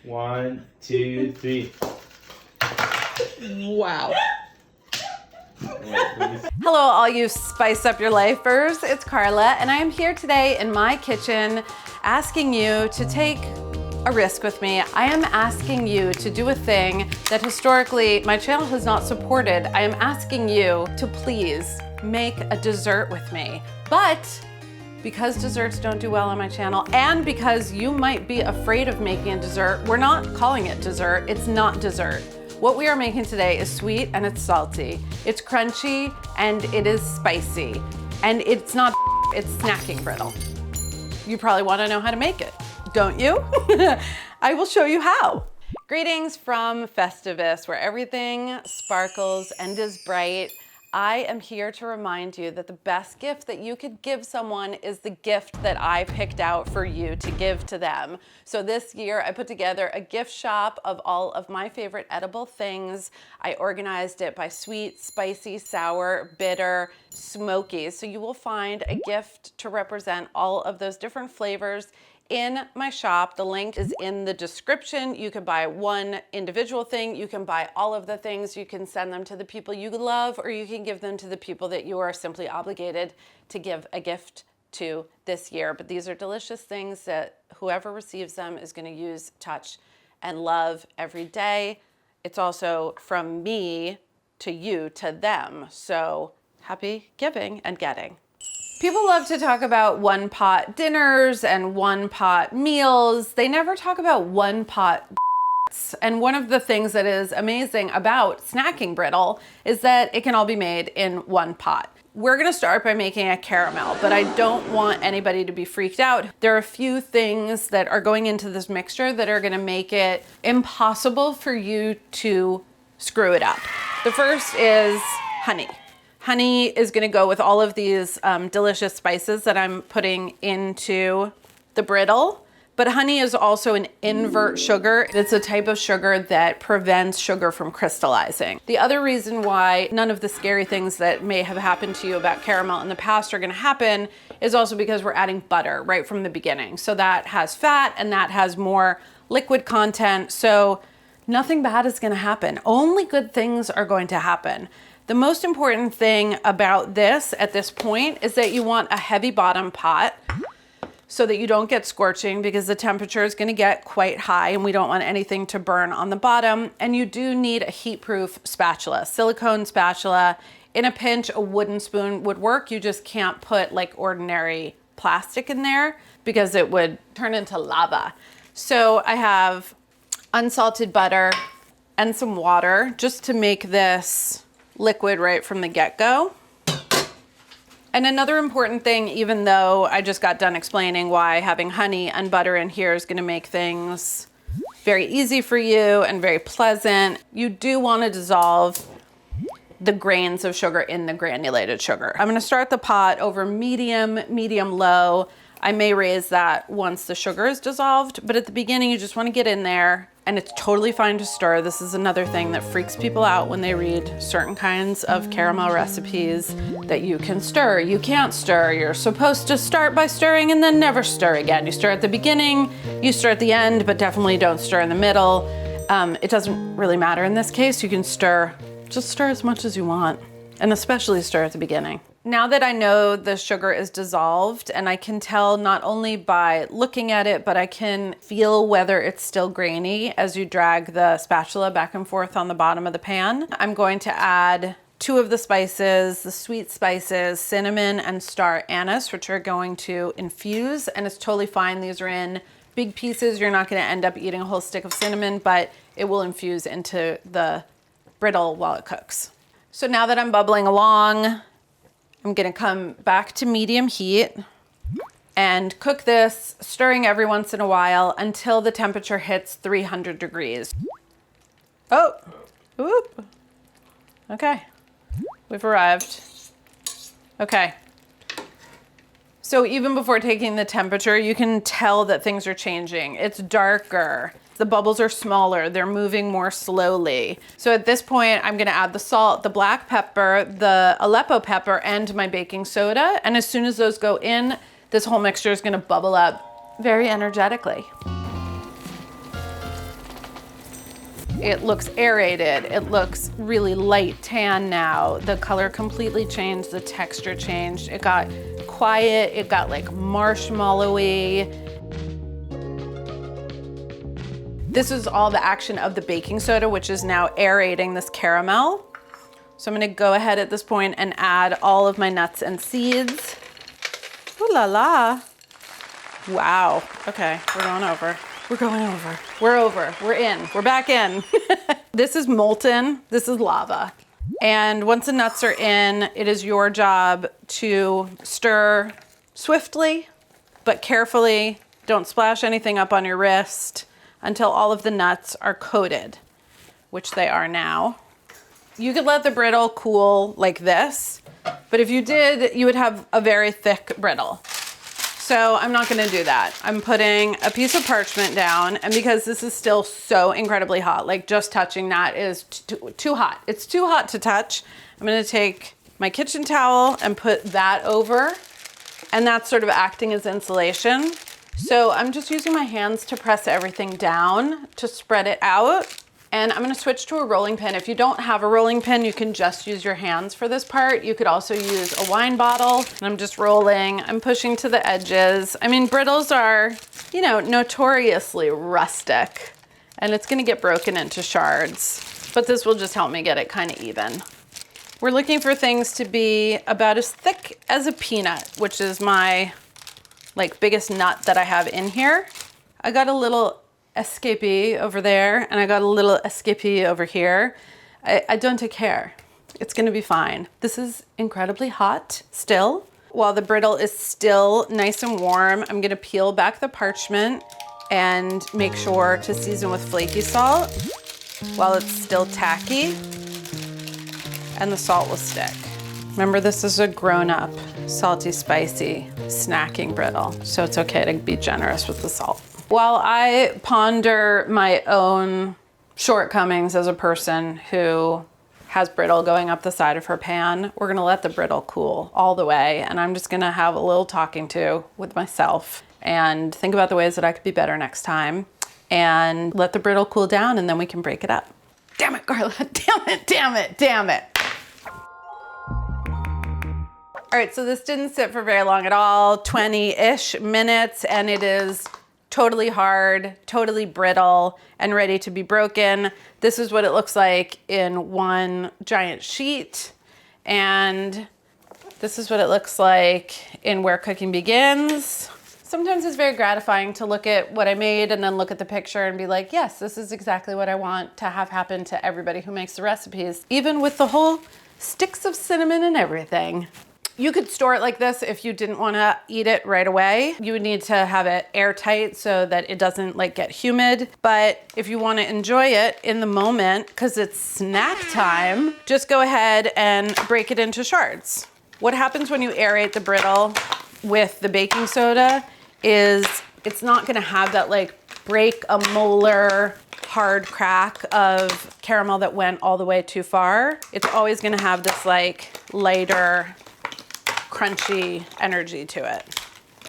1, 2, 3. Wow. Hello, all you Spice Up Your Lifers. It's Carla, and I am here today in my kitchen asking you to take a risk with me. I am asking you to do a thing that historically my channel has not supported. I am asking you to please make a dessert with me. But because desserts don't do well on my channel, and because you might be afraid of making a dessert, we're not calling it dessert. It's not dessert. What we are making today is sweet and it's salty. It's crunchy and it is spicy. And it's not, it's snacking brittle. You probably want to know how to make it, don't you? I will show you how. Greetings from Festivus, where everything sparkles and is bright. I am here to remind you that the best gift that you could give someone is the gift that I picked out for you to give to them. So this year I put together a gift shop of all of my favorite edible things. I organized it by sweet, spicy, sour, bitter, smoky. So you will find a gift to represent all of those different flavors in my shop. The link is in the description. You can buy one individual thing. You can buy all of the things. You can send them to the people you love, or you can give them to the people that you are simply obligated to give a gift to this year. But these are delicious things that whoever receives them is going to use, touch, and love every day. It's also from me to you, to them. So happy giving and getting. People love to talk about one pot dinners and one pot meals. They never talk about one pot. And one of the things that is amazing about snacking brittle is that it can all be made in one pot. We're gonna start by making a caramel, but I don't want anybody to be freaked out. There are a few things that are going into this mixture that are gonna make it impossible for you to screw it up. The first is honey. Honey is gonna go with all of these delicious spices that I'm putting into the brittle. But honey is also an invert sugar. It's a type of sugar that prevents sugar from crystallizing. The other reason why none of the scary things that may have happened to you about caramel in the past are gonna happen is also because we're adding butter right from the beginning. So that has fat and that has more liquid content. So nothing bad is gonna happen. Only good things are going to happen. The most important thing about this at this point is that you want a heavy bottom pot so that you don't get scorching, because the temperature is going to get quite high and we don't want anything to burn on the bottom. And you do need a heat-proof spatula, silicone spatula. In a pinch, a wooden spoon would work. You just can't put like ordinary plastic in there because it would turn into lava. So I have unsalted butter and some water just to make this liquid right from the get-go. And another important thing, even though I just got done explaining why having honey and butter in here is going to make things very easy for you and very pleasant, you do want to dissolve the grains of sugar in the granulated sugar. I'm going to start the pot over medium, low. I may raise that once the sugar is dissolved, but at the beginning you just want to get in there, and it's totally fine to stir. This is another thing that freaks people out when they read certain kinds of caramel recipes, that you can stir. You can't stir. You're supposed to start by stirring and then never stir again. You stir at the beginning, you stir at the end, but definitely don't stir in the middle. It doesn't really matter in this case. You can stir, just stir as much as you want, and especially stir at the beginning. Now that I know the sugar is dissolved, and I can tell not only by looking at it, but I can feel whether it's still grainy as you drag the spatula back and forth on the bottom of the pan, I'm going to add 2 of the spices, the sweet spices, cinnamon and star anise, which are going to infuse, and it's totally fine. These are in big pieces. You're not gonna end up eating a whole stick of cinnamon, but it will infuse into the brittle while it cooks. So now that I'm bubbling along, I'm gonna come back to medium heat and cook this, stirring every once in a while until the temperature hits 300 degrees. Oh, oop. Okay, we've arrived. Okay. So even before taking the temperature, you can tell that things are changing. It's darker. The bubbles are smaller, they're moving more slowly. So at this point, I'm gonna add the salt, the black pepper, the Aleppo pepper, and my baking soda. And as soon as those go in, this whole mixture is gonna bubble up very energetically. It looks aerated. It looks really light tan now. The color completely changed, the texture changed. It got quiet, it got like marshmallowy. This is all the action of the baking soda, which is now aerating this caramel. So I'm gonna go ahead at this point and add all of my nuts and seeds. Ooh la la. Wow, okay, we're going over. We're going over. We're over, we're in, we're back in. This is molten, this is lava. And once the nuts are in, it is your job to stir swiftly, but carefully. Don't splash anything up on your wrist until all of the nuts are coated, which they are now. You could let the brittle cool like this, but if you did, you would have a very thick brittle. So I'm not gonna do that. I'm putting a piece of parchment down, and because this is still so incredibly hot, like just touching that is too hot. It's too hot to touch. I'm gonna take my kitchen towel and put that over, and that's sort of acting as insulation. So I'm just using my hands to press everything down to spread it out. And I'm gonna switch to a rolling pin. If you don't have a rolling pin, you can just use your hands for this part. You could also use a wine bottle. And I'm just rolling, I'm pushing to the edges. I mean, brittles are, you know, notoriously rustic, and it's gonna get broken into shards, but this will just help me get it kind of even. We're looking for things to be about as thick as a peanut, which is my like biggest nut that I have in here. I got a little escapee over there, and I got a little escapee over here. I don't take care. It's gonna be fine. This is incredibly hot still. While the brittle is still nice and warm, I'm gonna peel back the parchment and make sure to season with flaky salt while it's still tacky, and the salt will stick. Remember, this is a grown-up, salty, spicy, snacking brittle, so it's okay to be generous with the salt. While I ponder my own shortcomings as a person who has brittle going up the side of her pan, we're gonna let the brittle cool all the way, and I'm just gonna have a little talking to with myself and think about the ways that I could be better next time, and let the brittle cool down, and then we can break it up. Damn it, Carla, damn it, damn it, damn it. All right, so this didn't sit for very long at all, 20-ish minutes, and it is totally hard, totally brittle, and ready to be broken. This is what it looks like in one giant sheet, and this is what it looks like in Where Cooking Begins. Sometimes it's very gratifying to look at what I made and then look at the picture and be like, yes, this is exactly what I want to have happen to everybody who makes the recipes, even with the whole sticks of cinnamon and everything. You could store it like this if you didn't want to eat it right away. You would need to have it airtight so that it doesn't like get humid. But if you want to enjoy it in the moment, because it's snack time, just go ahead and break it into shards. What happens when you aerate the brittle with the baking soda is it's not going to have that like break a molar hard crack of caramel that went all the way too far. It's always going to have this like lighter, crunchy energy to it.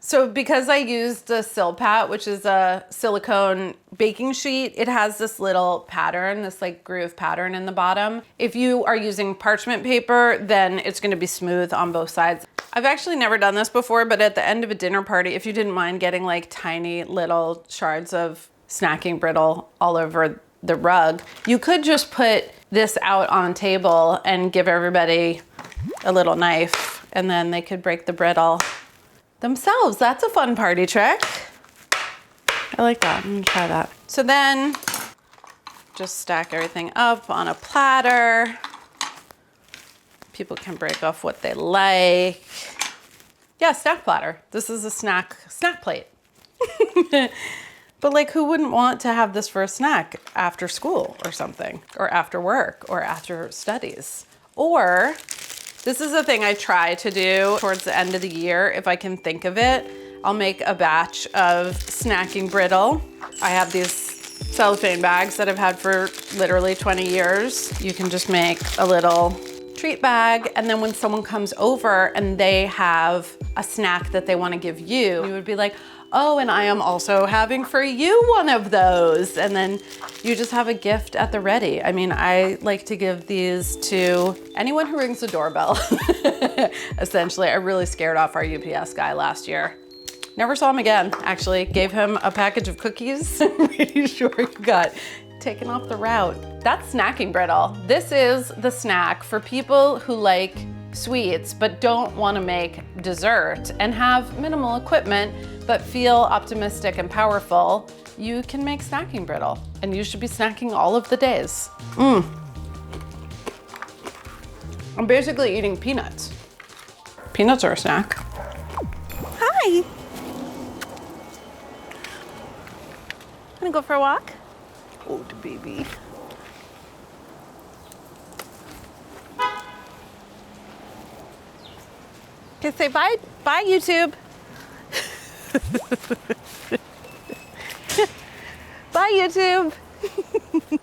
So because I used a Silpat, which is a silicone baking sheet, it has this little pattern, this like groove pattern in the bottom. If you are using parchment paper, then it's gonna be smooth on both sides. I've actually never done this before, but at the end of a dinner party, if you didn't mind getting like tiny little shards of snacking brittle all over the rug, you could just put this out on a table and give everybody a little knife, and then they could break the brittle themselves. That's a fun party trick. I like that. I'm gonna try that. So then just stack everything up on a platter. People can break off what they like. Yeah, snack platter. This is a snack plate. But like, who wouldn't want to have this for a snack after school or something, or after work, or after studies? Or this is a thing I try to do towards the end of the year, if I can think of it. I'll make a batch of snacking brittle. I have these cellophane bags that I've had for literally 20 years. You can just make a little treat bag, and then when someone comes over and they have a snack that they want to give you, you would be like, oh, and I am also having for you one of those. And then you just have a gift at the ready. I mean, I like to give these to anyone who rings the doorbell. Essentially, I really scared off our UPS guy last year. Never saw him again, actually. Gave him a package of cookies. I'm pretty sure he got taken off the route. That's snacking brittle. This is the snack for people who like sweets but don't want to make dessert and have minimal equipment but feel optimistic and powerful. You can make snacking brittle, and you should be snacking all of the days. I'm basically eating peanuts. Peanuts are a snack. Hi. Gonna go for a walk? Oh, the baby. Okay, say bye. Bye, YouTube. Bye, YouTube.